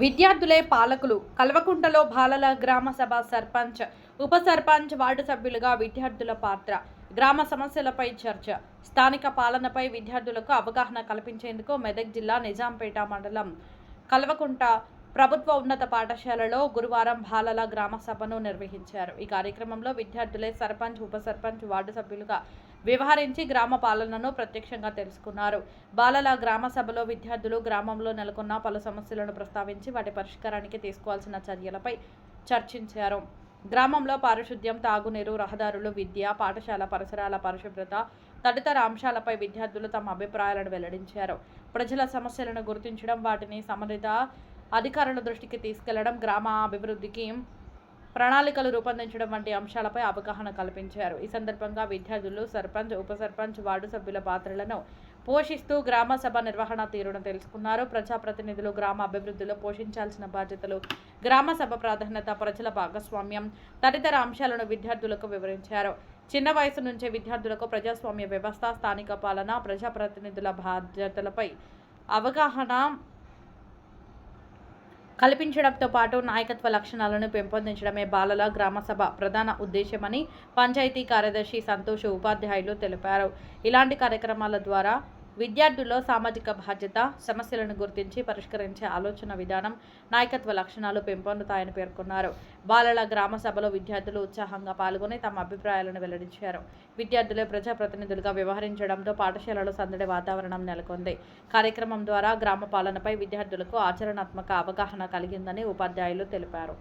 విద్యార్థులే పాలకులు. కల్వకుంటలో బాలల గ్రామ సభ సర్పంచ్, ఉప సర్పంచ్, వార్డు సభ్యులుగా విద్యార్థుల పాత్ర, గ్రామ సమస్యలపై చర్చ. స్థానిక పాలనపై విద్యార్థులకు అవగాహన కల్పించేందుకు మెదక్ జిల్లా నిజాంపేట మండలం కల్వకుంట ప్రభుత్వ ఉన్నత పాఠశాలలో గురువారం బాలల గ్రామ సభను నిర్వహించారు. ఈ కార్యక్రమంలో విద్యార్థులే సర్పంచ్, ఉప సర్పంచ్, వార్డు సభ్యులుగా వ్యవహరించి గ్రామ పాలనను ప్రత్యక్షంగా తెలుసుకున్నారు. బాలల గ్రామ సభలో విద్యార్థులు గ్రామంలో నెలకొన్న పలు సమస్యలను ప్రస్తావించి వాటి పరిష్కారానికి తీసుకోవాల్సిన చర్యలపై చర్చించారు. గ్రామంలో పారిశుద్ధ్యం, తాగునీరు, రహదారులు, విద్య, పాఠశాల పరిసరాల పరిశుభ్రత తదితర అంశాలపై విద్యార్థులు తమ అభిప్రాయాలను వెల్లడించారు. ప్రజల సమస్యలను గుర్తించడం, వాటిని సంబంధిత అధికారుల దృష్టికి తీసుకెళ్లడం, గ్రామ అభివృద్ధికి ప్రణాళికలు రూపొందించడం వంటి అంశాలపై అవగాహన కల్పించారు. ఈ సందర్భంగా విద్యార్థులు సర్పంచ్, ఉప సర్పంచ్, వార్డు సభ్యుల పాత్రలను పోషిస్తూ గ్రామ సభ నిర్వహణ తీరును తెలుసుకున్నారు. ప్రజాప్రతినిధులు గ్రామ అభివృద్ధిలో పోషించాల్సిన బాధ్యతలు, గ్రామ సభ ప్రాధాన్యత, ప్రజల భాగస్వామ్యం తదితర అంశాలను విద్యార్థులకు వివరించారు. చిన్న వయసు నుంచే విద్యార్థులకు ప్రజాస్వామ్య వ్యవస్థ, స్థానిక పాలన, ప్రజాప్రతినిధుల బాధ్యతలపై అవగాహన కల్పించడంతో పాటు నాయకత్వ లక్షణాలను పెంపొందించడమే బాలల గ్రామ సభ ప్రధాన ఉద్దేశమని పంచాయతీ కార్యదర్శి సంతోష్, ఉపాధ్యాయులు తెలిపారు. ఇలాంటి కార్యక్రమాల ద్వారా విద్యార్థుల్లో సామాజిక బాధ్యత, సమస్యలను గుర్తించి పరిష్కరించే ఆలోచన విధానం, నాయకత్వ లక్షణాలు పెంపొందుతాయని పేర్కొన్నారు. బాలల గ్రామ సభలో విద్యార్థులు ఉత్సాహంగా పాల్గొని తమ అభిప్రాయాలను వెల్లడించారు. విద్యార్థులే ప్రజాప్రతినిధులుగా వ్యవహరించడంతో పాఠశాలలో సందడి వాతావరణం నెలకొంది. కార్యక్రమం ద్వారా గ్రామ పాలనపై విద్యార్థులకు ఆచరణాత్మక అవగాహన కలిగిందని ఉపాధ్యాయులు తెలిపారు.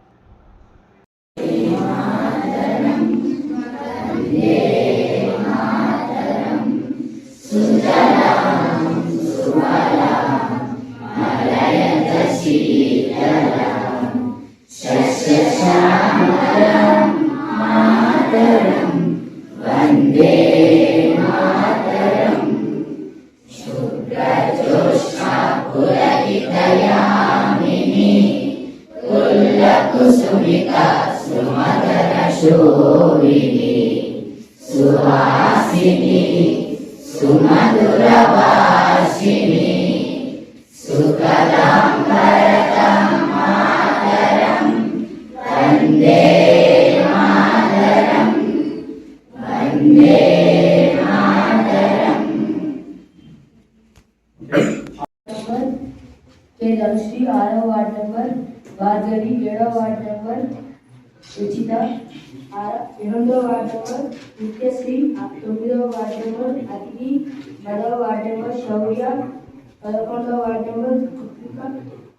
సుహాసిని సుమధుర వాసిని సుఖదం భరతం మాతరం వందే మాతరం వందే మాతరం. ధనుశ్రీ 6వ వార్డు నంబర్, భార్గవి 7వ వార్డు నంబర్, ఉచిత 8వ వార్డు నంబర్, నిత్యశ్రీ 9వ వార్డు నంబర్, అతిథి 10వ వార్డు నంబర్, శౌర్య 11వ వార్డు నంబర్,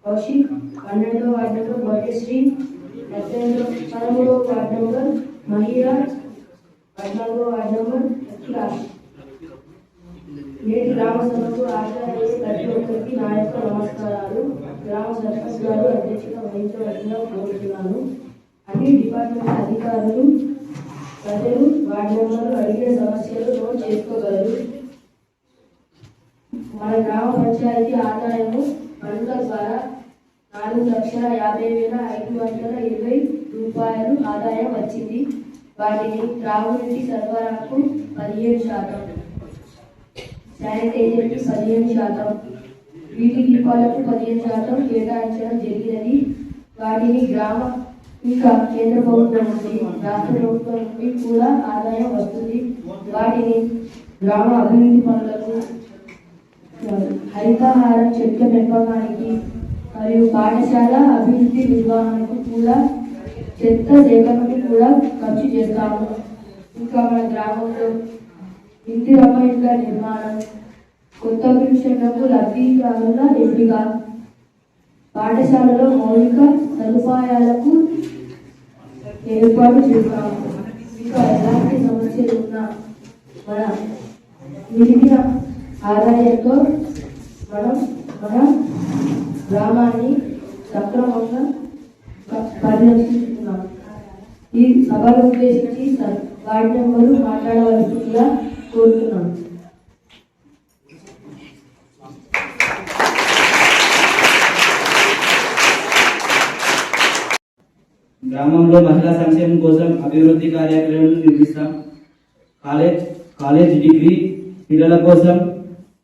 కౌశిక్ 12వ వార్డు నంబర్, భాగ్యశ్రీ 13వ వార్డు నంబర్, మహిళ 14వ వార్డు నంబర్, అఖిలాష్. నేటి గ్రామ సభకు హాజరయ్యే ప్రతి ఒక్కరికి నా యొక్క నమస్కారాలు. గ్రామ సర్పంచ్ గారు అధ్యక్షత వహించవలసిందిగా కోరుతున్నాను. అన్ని డిపార్ట్మెంట్ అధికారులు, ప్రజలు వార్డు మెంబర్లు అడిగిన సమస్యలు నోట్ చేసుకోగలరు. మన గ్రామ పంచాయతీ ఆదాయము పన్నుల ద్వారా 4,50,520 రూపాయలు ఆదాయం వచ్చింది. వాటిని త్రాగునీటి సరఫరాకు 15%, శానిటైజర్కి 15%, వీటి దీపాలకు 15% కేటాయించడం జరిగినది. వాటిని గ్రామ ఇంకా కేంద్ర ప్రభుత్వం నుండి, రాష్ట్ర ప్రభుత్వం నుండి కూడా ఆదాయం వస్తుంది. వాటిని గ్రామ అభివృద్ధి పనులకు, హరితహార చెట్ల పెంపకానికి మరియు పాఠశాల అభివృద్ధి నిర్వహణకు కూడా, చెత్త సేకరణకు కూడా ఖర్చు చేస్తాము. ఇంకా మన గ్రామంలో ఇందిరమ్మ ఇళ్ల నిర్మాణం, కొత్త పెన్షన్లకు లబ్ధిదారుల ఎంపిక, పాఠశాలలో మౌలిక సదుపాయాలకు ఏర్పాటు చేస్తాము. ఇంకా ఎలాంటి సమస్యలు ఉన్నా మన మిగిలిన ఆదాయంతో మన గ్రామాన్ని సక్రమంగా పరిరక్షిస్తున్నాం. ఈ సభను ఉద్దేశించి వార్డు మెంబర్లు మాట్లాడవలసిందిగా కోరుతున్నాం. గ్రామంలో మహిళా సంక్షేమం కోసం అభివృద్ధి కార్యక్రమాలను నిర్వహిస్తాం. కాలేజ్ డిగ్రీ పిల్లల కోసం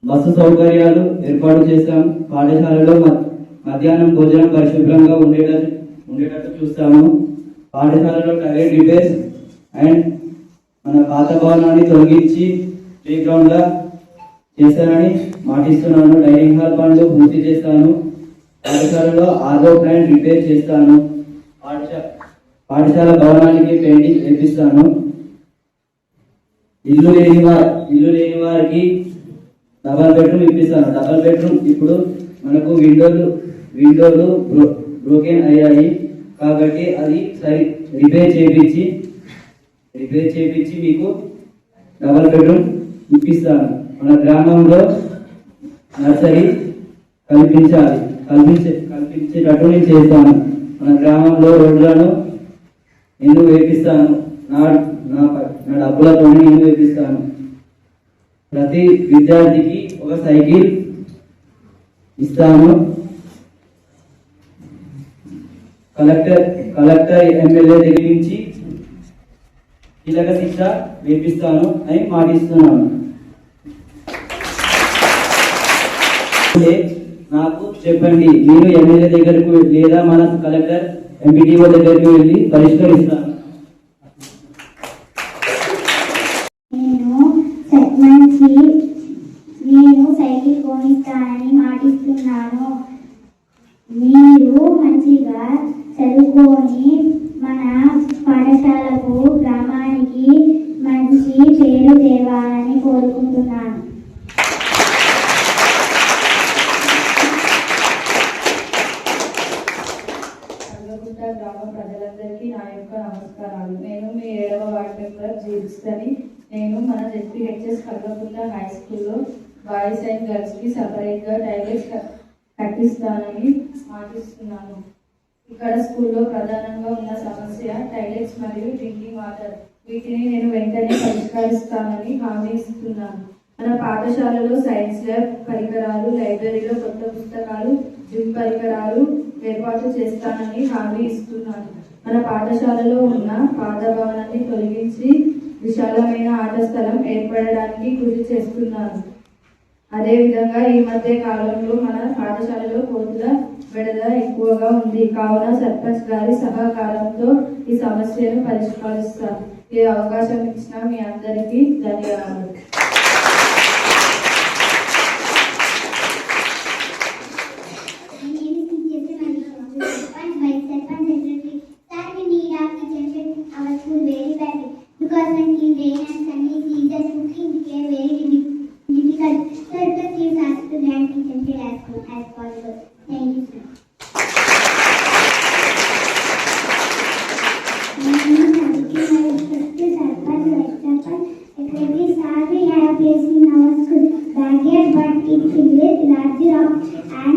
బస్సు సౌకర్యాలు ఏర్పాటు చేస్తాం. పాఠశాలలో మధ్యాహ్నం భోజనం పరిశుభ్రంగా ఉండేటట్టు చూస్తాను. పాఠశాలలో టాయిలెట్ రిపేర్స్ అండ్ మన పాత భవనాన్ని తొలగించి ప్లే గ్రౌండ్గా చేస్తానని మాటిస్తున్నాను. డైనింగ్ హాల్ పనులు పూర్తి చేస్తాను. పాఠశాలలో ఆర్ఓ ప్లాంట్ రిపేర్ చేస్తాను. పాఠశాల భవనానికి పెయింటింగ్ వేపిస్తాను. ఇల్లు లేని వారికి డబల్ బెడ్రూమ్ ఇప్పిస్తాను. డబల్ బెడ్రూమ్ ఇప్పుడు మనకు విండోలు బ్రోకెన్ అయ్యాయి కాబట్టి అది రిపేర్ చేయించి మీకు డబల్ బెడ్రూమ్ ఇప్పిస్తాను. మన గ్రామంలో నర్సరీ కల్పించేటట్టు నేను చేస్తాను. మన గ్రామంలో రోడ్లను నేను వేపిస్తాను. నా డబ్బులతో నేను వేపిస్తాను. ప్రతి విద్యార్థికి ఒక సైకిల్ ఇస్తాను. కలెక్టర్ ఎమ్మెల్యే దగ్గర నుంచి కీలక శిక్ష వేపిస్తాను అని మాటిస్తున్నాను. నాకు చెప్పండి, నేను ఎమ్మెల్యే దగ్గరకు లేదా మన కలెక్టర్ ఎంపీటీఓ దగ్గరికి వెళ్ళి పరిష్కరిస్తాను. నేను సైకిల్ కొనిస్తానని మాటిస్తున్నాను. మీరు మంచిగా చదువుకొని మన పాఠశాలకు గ్రామానికి మంచి పేరు తేవాలని కోరుకుంటున్నాను. గ్రామ ప్రజలందరికీ నా యొక్క నమస్కారాలు. నేను మీ 7వ వార్డు మెంబర్ జీవిస్తని. నేను మన జెడ్పీహెచ్ఎస్ కల్వకుంట హై స్కూల్లో బాయ్స్ అండ్ గర్ల్స్కి సపరేట్గా టాయిలెట్స్ కట్టిస్తానని మాటిస్తున్నాను. ఇక్కడ స్కూల్లో ప్రధానంగా ఉన్న సమస్య టాయిలెట్స్ మరియు డ్రింకింగ్ వాటర్. వీటిని నేను వెంటనే పరిష్కరిస్తానని హామీ ఇస్తున్నాను. మన పాఠశాలలో సైన్స్ ల్యాబ్ పరికరాలు, లైబ్రరీలో కొత్త పుస్తకాలు, జిమ్ పరికరాలు ఏర్పాటు చేస్తానని హామీ ఇస్తున్నాను. మన పాఠశాలలో ఉన్న పాత భవనాన్ని తొలగించి విశాలమైన ఆట స్థలం ఏర్పడడానికి కృషి చేస్తున్నాను. అదేవిధంగా ఈ మధ్య కాలంలో మన పాఠశాలలో కోతుల బెడద ఎక్కువగా ఉంది. కావున సర్పంచ్ గారి సహకారంతో ఈ సమస్యను పరిష్కరిస్తాను. ఈ అవకాశం ఇచ్చిన మీ అందరికీ ధన్యవాదాలు. Because when it rains and sunny seasons, cooking became very difficult. So it was used as to grant kitchen as possible. Thank you, sir. Every star we have a place in our school backyard, but it is larger and